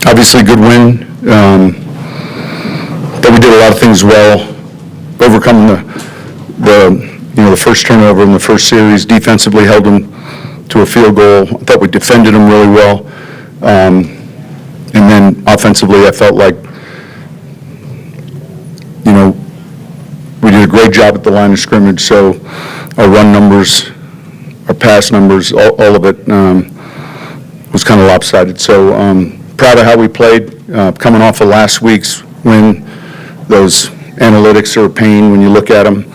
Obviously, good win. That we did a lot of things well, overcoming the first turnover in the first series. Defensively, held them to a field goal. I thought we defended them really well, and then offensively, I felt like we did a great job at the line of scrimmage. So our run numbers, our pass numbers, all of it was kind of lopsided. So proud of how we played, coming off of last week's win. Those analytics are a pain when you look at them.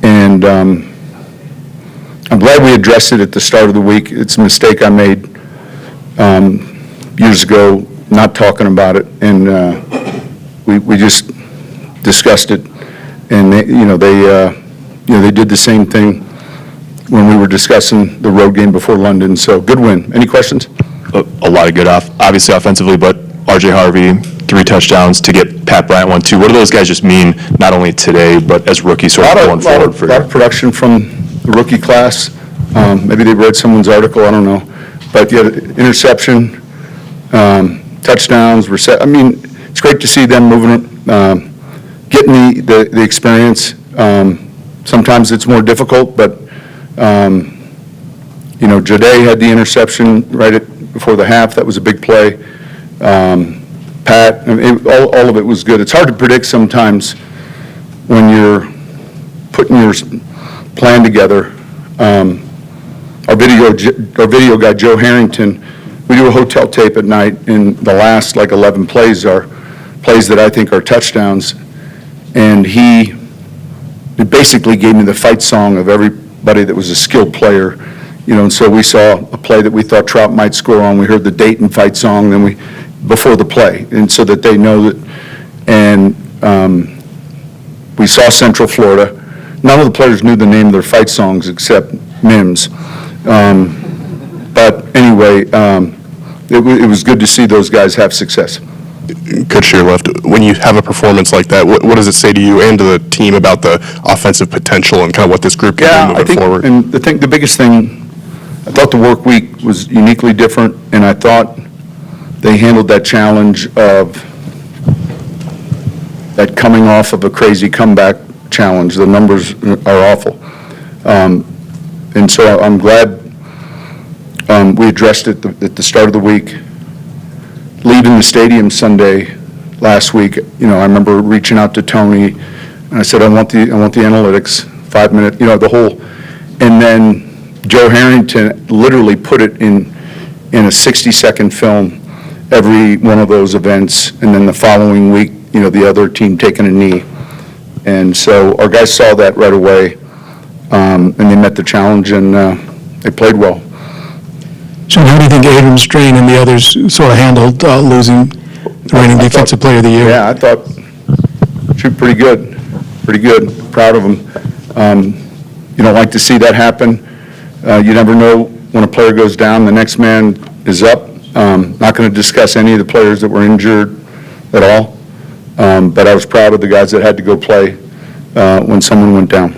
And I'm glad we addressed it at the start of the week. It's a mistake I made years ago, not talking about it. And we just discussed it. And they did the same thing when we were discussing the road game before London. So good win. Any questions? A lot of good obviously offensively, but R.J. Harvey, 3 touchdowns to get Pat Bryant 1, 2. What do those guys just mean, not only today, but as rookies sort of going forward for you? A lot of production from the rookie class. Maybe they read someone's article, I don't know. But yeah, interception, touchdowns, I mean, it's great to see them moving, getting the experience. Sometimes it's more difficult, but, Jade had the interception right before the half. That was a big play. Pat, all of it was good. It's hard to predict sometimes when you're putting your plan together. Our video guy, Joe Harrington, we do a hotel tape at night, and the last 11 plays are plays that I think are touchdowns, and he basically gave me the fight song of everybody that was a skilled player, and so we saw a play that we thought Trout might score on. We heard the Dayton fight song, then before the play, and so that they know that, and we saw Central Florida. None of the players knew the name of their fight songs except Mims. But anyway, it was good to see those guys have success. Coach to your left, when you have a performance like that, what does it say to you and to the team about the offensive potential and kind of what this group can do moving forward? And the biggest thing, I thought the work week was uniquely different, and I thought they handled that challenge of that coming off of a crazy comeback challenge. The numbers are awful. And so I'm glad we addressed it at the start of the week. Leaving the stadium Sunday last week, I remember reaching out to Tony, and I said, I want the analytics, 5 minute, the whole, and then Joe Harrington literally put it in a 60-second film, every one of those events, and then the following week, the other team taking a knee. And so our guys saw that right away, and they met the challenge, and they played well. So how do you think Adrian Strain and the others sort of handled losing the reigning Defensive Player of the Year? Yeah, I thought pretty good. Proud of them. You don't like to see that happen. You never know when a player goes down, the next man is up. Not going to discuss any of the players that were injured at all, but I was proud of the guys that had to go play when someone went down.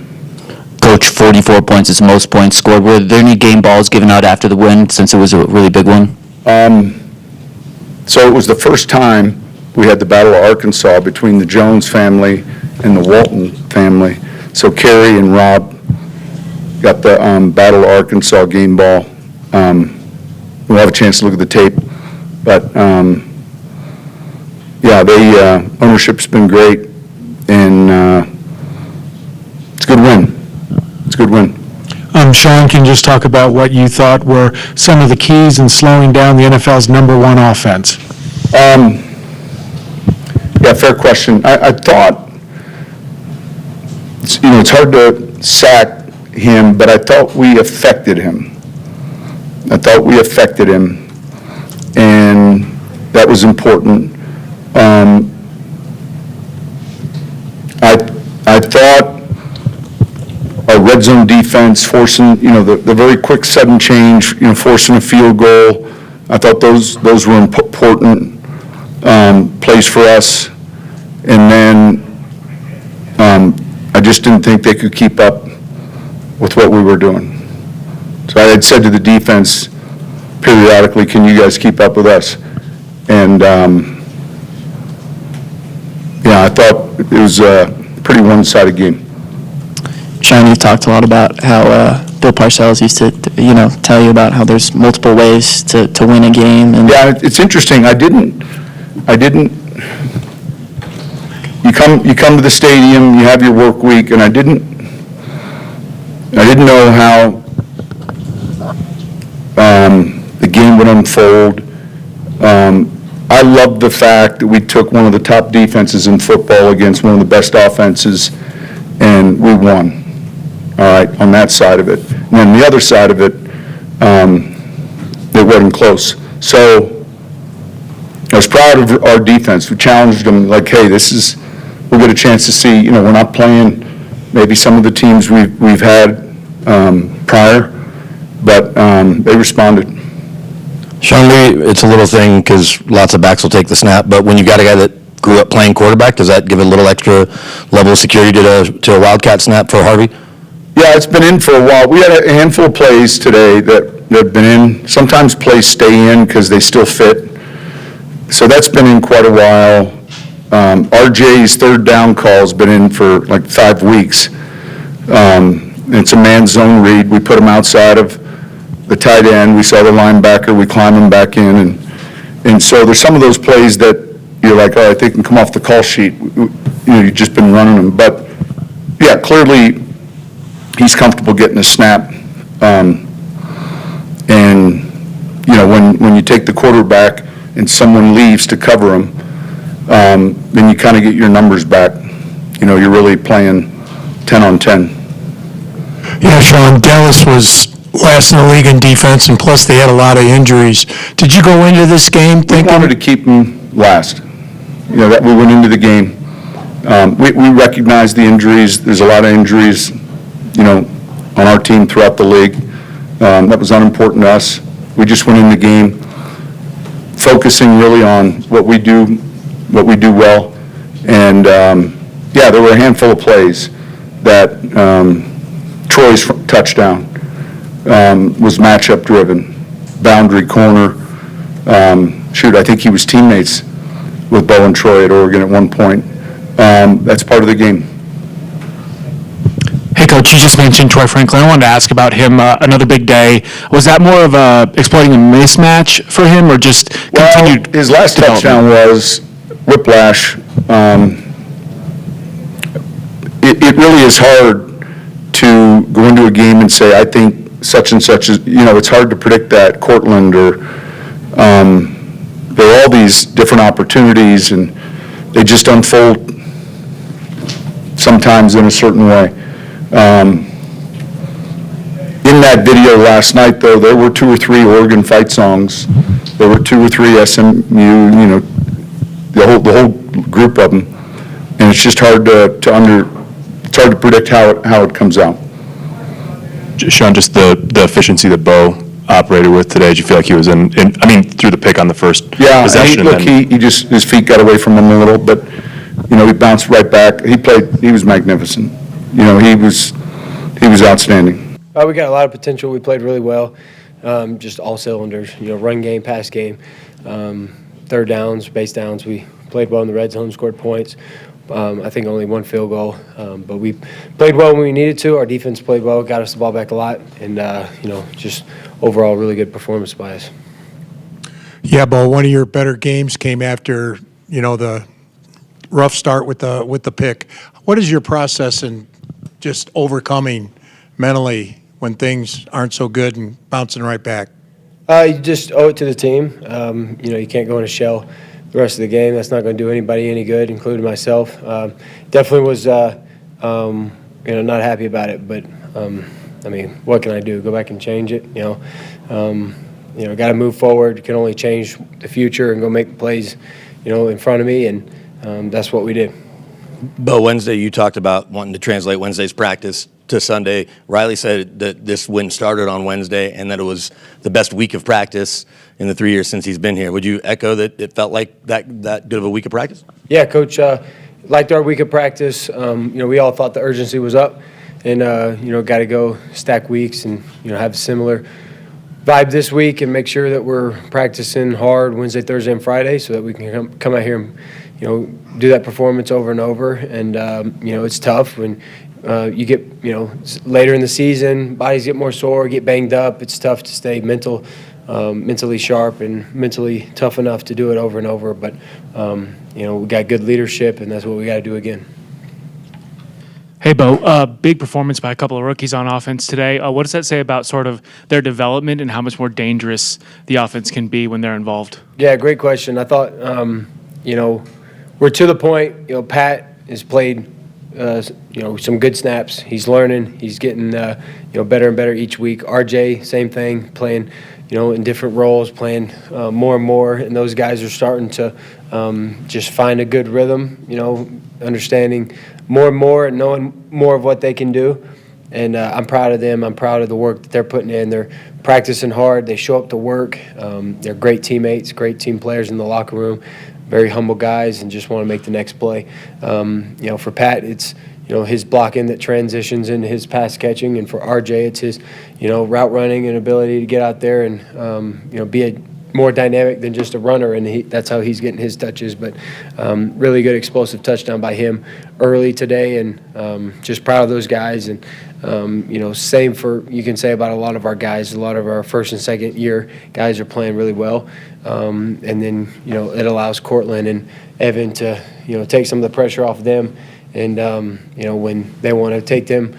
Coach, 44 points is the most points scored. Were there any game balls given out after the win, since it was a really big one? So it was the first time we had the Battle of Arkansas between the Jones family and the Walton family. So Kerry and Rob got the Battle of Arkansas game ball. We'll have a chance to look at the tape, but yeah, ownership's been great, and it's a good win. Sean, can you just talk about what you thought were some of the keys in slowing down the NFL's #1 offense? Yeah, fair question. I thought, it's hard to sack him, but I thought we affected him. And that was important. I thought our red zone defense forcing, the very quick sudden change, forcing a field goal. I thought those were important plays for us. And then I just didn't think they could keep up with what we were doing. So I had said to the defense periodically, can you guys keep up with us? And, yeah, I thought it was a pretty one-sided game. Sean, you talked a lot about how Bill Parcells used to, tell you about how there's multiple ways to win a game. And Yeah, it's interesting. I didn't, you come to the stadium, you have your work week, and I didn't know how the game would unfold. I love the fact that we took one of the top defenses in football against one of the best offenses, and we won. All right, on that side of it. And then the other side of it, it wasn't close. So I was proud of our defense. We challenged them like, hey, we'll get a chance to see, we're not playing maybe some of the teams we've had prior, but they responded. Sean Lee, it's a little thing because lots of backs will take the snap, but when you got a guy that grew up playing quarterback, does that give a little extra level of security to a Wildcat snap for Harvey? Yeah, it's been in for a while. We had a handful of plays today that have been in. Sometimes plays stay in because they still fit. So that's been in quite a while. RJ's third down call's been in for like 5 weeks. It's a man zone read. We put him outside of the tight end. We saw the linebacker. We climb him back in. And so there's some of those plays that you're like, all right, they can come off the call sheet. You've just been running them. But, yeah, clearly he's comfortable getting a snap. And, when you take the quarterback and someone leaves to cover him, then you kind of get your numbers back. You're really playing 10 on 10. Yeah, Sean, Dallas was last in the league in defense, and plus they had a lot of injuries. Did you go into this game We thinking? wanted to keep them last. That we went into the game. We recognize the injuries. There's a lot of injuries, on our team throughout the league. That was unimportant to us. We just went in the game focusing really on what we do well. And, there were a handful of plays that Troy's touchdown was matchup driven, boundary corner. I think he was teammates with Bo and Troy at Oregon at one point. That's part of the game. Hey, Coach, you just mentioned Troy Franklin. I wanted to ask about him, another big day. Was that more of exploiting a mismatch for him or just continued? Well, his last development? touchdown was whiplash. It really is hard to go into a game and say, I think such and such is, it's hard to predict that. Cortland or there are all these different opportunities and they just unfold sometimes in a certain way. In that video last night, though, there were 2 or 3 Oregon fight songs. There were 2 or 3 SMU, the whole group of them, and it's just hard it's hard to predict how it comes out. Sean, just the efficiency that Bo operated with today, did you feel like he was through the pick on the first possession? His feet got away from him a little, but, he bounced right back. He was magnificent. He was outstanding. We got a lot of potential. We played really well, just all cylinders, run game, pass game, third downs, base downs. We played well in the red zone, scored points. I think only 1 field goal, but we played well when we needed to. Our defense played well, got us the ball back a lot, and, just overall really good performance by us. Yeah, Bo, one of your better games came after, the rough start with the pick. What is your process in just overcoming mentally when things aren't so good and bouncing right back? You just owe it to the team. You can't go in a shell the rest of the game. That's not going to do anybody any good, including myself. Definitely was, not happy about it, but, what can I do? Go back and change it, got to move forward. Can only change the future and go make plays, in front of me, and that's what we did. Bo, Wednesday you talked about wanting to translate Wednesday's practice to Sunday. Riley said that this win started on Wednesday and that it was the best week of practice in the 3 years since he's been here. Would you echo that it felt like that good of a week of practice? Yeah, Coach, liked our week of practice. We all thought the urgency was up and, got to go stack weeks and, have similar vibe this week and make sure that we're practicing hard Wednesday, Thursday, and Friday so that we can come out here and, do that performance over and over. And, it's tough when you get, later in the season, bodies get more sore, get banged up. It's tough to stay mentally sharp and mentally tough enough to do it over and over. But, we got good leadership, and that's what we got to do again. Hey, Bo, big performance by a couple of rookies on offense today. What does that say about sort of their development and how much more dangerous the offense can be when they're involved? Yeah, great question. I thought, we're to the point, Pat has played, some good snaps. He's learning. He's getting, better and better each week. RJ, same thing, playing, in different roles, playing more and more. And those guys are starting to just find a good rhythm, understanding more and more and knowing more of what they can do. And I'm proud of them. I'm proud of the work that they're putting in. They're practicing hard. They show up to work. They're great teammates, great team players in the locker room, very humble guys, and just want to make the next play. For Pat, it's his blocking that transitions into his pass catching, and for RJ, it's his route running and ability to get out there and be a more dynamic than just a runner, and that's how he's getting his touches. But really good explosive touchdown by him early today, and just proud of those guys. And same for, you can say about a lot of our guys. A lot of our first and second year guys are playing really well, and then it allows Cortland and Evan to take some of the pressure off them. And when they want to take them,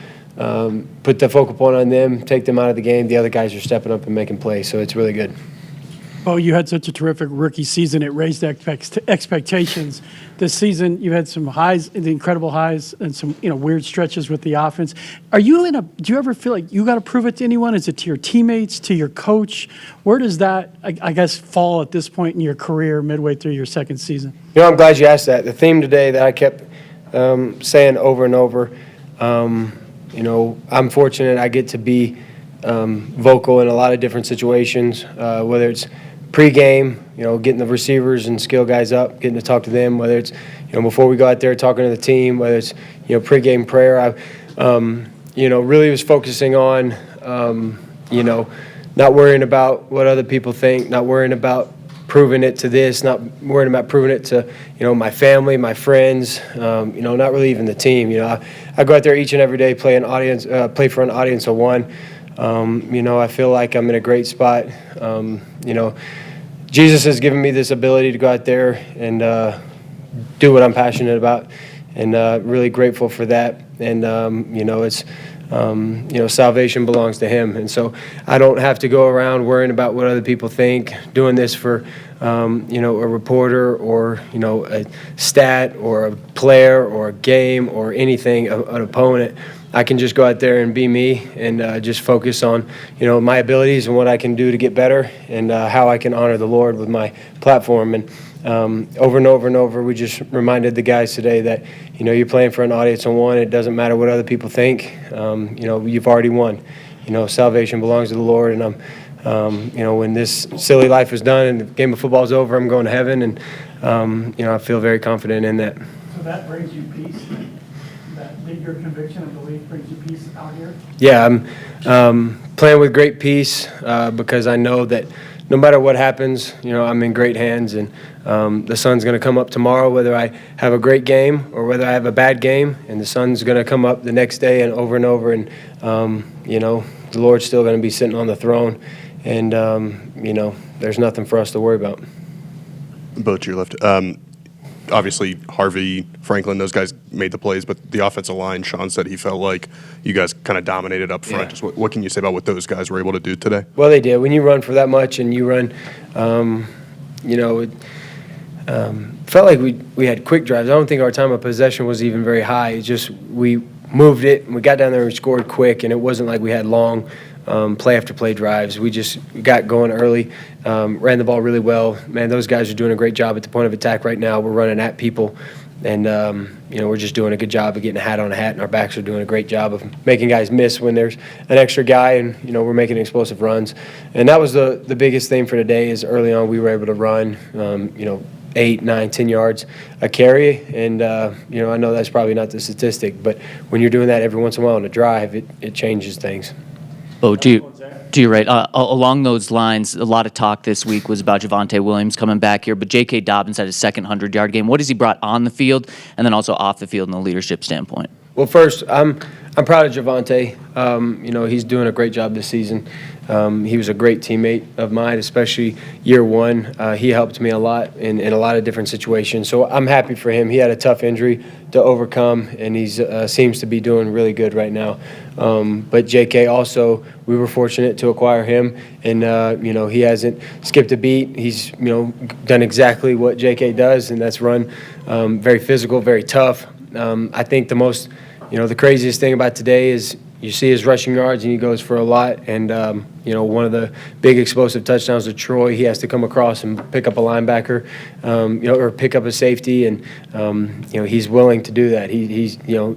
put the focal point on them, take them out of the game, the other guys are stepping up and making plays. So it's really good. Oh, you had such a terrific rookie season. It raised expectations. This season, you had some highs, the incredible highs, and some weird stretches with the offense. Do you ever feel like you got to prove it to anyone? Is it to your teammates, to your coach? Where does that, I guess, fall at this point in your career, midway through your second season? I'm glad you asked that. The theme today that I kept saying over and over, I'm fortunate I get to be vocal in a lot of different situations, whether it's pregame, getting the receivers and skill guys up, getting to talk to them, whether it's, before we go out there talking to the team, whether it's, pregame prayer. I, really was focusing on, not worrying about what other people think, not worrying about proving it to this, not worrying about proving it to, my family, my friends, not really even the team. I go out there each and every day, play for an audience of one. I feel like I'm in a great spot. Jesus has given me this ability to go out there and do what I'm passionate about, and really grateful for that. And it's salvation belongs to Him, and so I don't have to go around worrying about what other people think. Doing this for a reporter or a stat or a player or a game or anything, an opponent. I can just go out there and be me and just focus on, my abilities and what I can do to get better and how I can honor the Lord with my platform. And over and over and over, we just reminded the guys today that, you're playing for an audience of one. It doesn't matter what other people think. You've already won. Salvation belongs to the Lord. And when this silly life is done and the game of football is over, I'm going to heaven. And, I feel very confident in that. So that brings you peace? Your conviction and belief brings you peace out here? Yeah, I'm playing with great peace because I know that no matter what happens, I'm in great hands, and the sun's going to come up tomorrow whether I have a great game or whether I have a bad game, and the sun's going to come up the next day and over, and the Lord's still going to be sitting on the throne, and, there's nothing for us to worry about. Bo, to your left. Obviously, Harvey, Franklin, those guys made the plays, but the offensive line, Sean said he felt like you guys kind of dominated up front. Yeah. Just what can you say about what those guys were able to do today? Well, they did. When you run for that much and you run, it felt like we had quick drives. I don't think our time of possession was even very high. It's just we moved it, and we got down there and scored quick, and it wasn't like we had long play after play drives. We just got going early, ran the ball really well. Man, those guys are doing a great job at the point of attack right now. We're running at people, and we're just doing a good job of getting a hat on a hat, and our backs are doing a great job of making guys miss when there's an extra guy, and we're making explosive runs. And that was the biggest thing for today is early on we were able to run 8, 9, 10 yards a carry, and I know that's probably not the statistic, but when you're doing that every once in a while on a drive, it changes things. Bo, to you right. Along those lines, a lot of talk this week was about Javonte Williams coming back here, but J.K. Dobbins had his second 100-yard game. What has he brought on the field and then also off the field in a leadership standpoint? Well, first, I'm proud of Javonte. He's doing a great job this season. He was a great teammate of mine, especially year one. He helped me a lot in a lot of different situations. So I'm happy for him. He had a tough injury to overcome, and he seems to be doing really good right now. But JK also, we were fortunate to acquire him, and he hasn't skipped a beat. He's done exactly what JK does, and that's run very physical, very tough. I think the craziest thing about today is you see his rushing yards, and he goes for a lot. And, one of the big explosive touchdowns to Troy, he has to come across and pick up a linebacker, or pick up a safety. And, he's willing to do that. He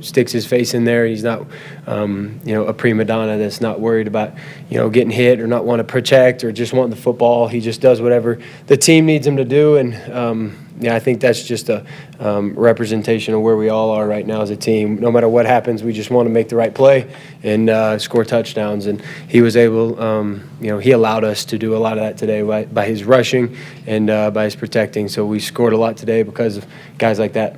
sticks his face in there. He's not, a prima donna that's not worried about, getting hit or not want to protect or just wanting the football. He just does whatever the team needs him to do. And, I think that's just a representation of where we all are right now as a team. No matter what happens, we just want to make the right play and score touchdowns. And he was able, he allowed us to do a lot of that today by his rushing and by his protecting. So we scored a lot today because of guys like that.